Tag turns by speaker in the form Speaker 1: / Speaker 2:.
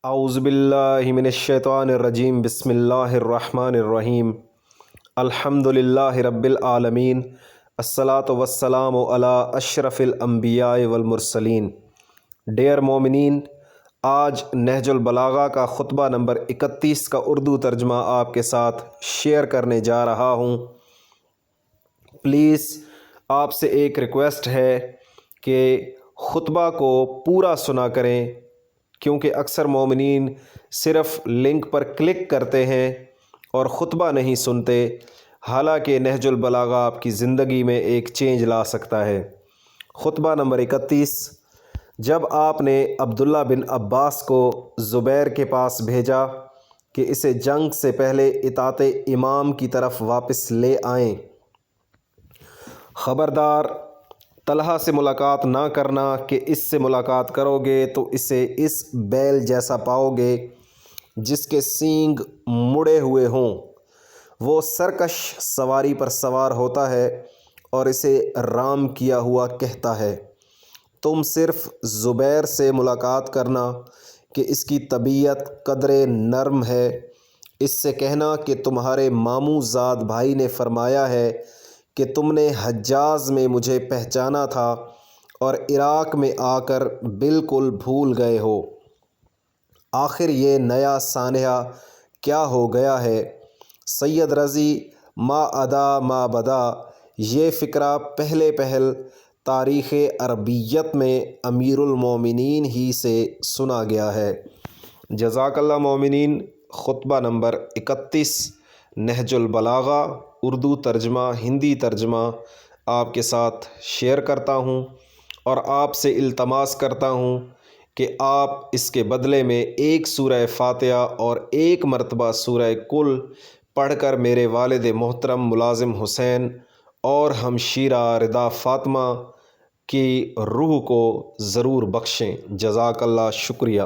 Speaker 1: اعوذ باللہ من الشیطان الرجیم بسم اللہ الرحمن الرحیم الحمد للہ رب العالمین الصلاۃ والسلام علی اشرف الانبیاء والمرسلین۔ ڈیئر مومنین، آج نہج البلاغہ کا خطبہ نمبر 31 کا اردو ترجمہ آپ کے ساتھ شیئر کرنے جا رہا ہوں۔ پلیز آپ سے ایک ریکویسٹ ہے کہ خطبہ کو پورا سنا کریں، کیونکہ اکثر مومنین صرف لنک پر کلک کرتے ہیں اور خطبہ نہیں سنتے، حالانکہ نہج البلاغہ آپ کی زندگی میں ایک چینج لا سکتا ہے۔ خطبہ نمبر 31۔ جب آپ نے عبداللہ بن عباس کو زبیر کے پاس بھیجا کہ اسے جنگ سے پہلے اطاعت امام کی طرف واپس لے آئیں، خبردار طلحہ سے ملاقات نہ کرنا کہ اس سے ملاقات کرو گے تو اسے اس بیل جیسا پاؤ گے جس کے سینگ مڑے ہوئے ہوں۔ وہ سرکش سواری پر سوار ہوتا ہے اور اسے رام کیا ہوا کہتا ہے۔ تم صرف زبیر سے ملاقات کرنا کہ اس کی طبیعت قدرے نرم ہے۔ اس سے کہنا کہ تمہارے ماموں زاد بھائی نے فرمایا ہے کہ تم نے حجاز میں مجھے پہچانا تھا اور عراق میں آ کر بالکل بھول گئے ہو۔ آخر یہ نیا سانحہ کیا ہو گیا ہے؟ سید رضی ما ادا ما بدا، یہ فقرہ پہل تاریخ عربیت میں امیر المومنین ہی سے سنا گیا ہے۔ جزاک اللہ مومنین۔ خطبہ نمبر 31 نہج البلاغہ اردو ترجمہ ہندی ترجمہ آپ کے ساتھ شیئر کرتا ہوں اور آپ سے التماس کرتا ہوں کہ آپ اس کے بدلے میں ایک سورہ فاتحہ اور ایک مرتبہ سورہ کل پڑھ کر میرے والد محترم ملازم حسین اور ہمشیرہ رضا فاطمہ کی روح کو ضرور بخشیں۔ جزاک اللہ، شکریہ۔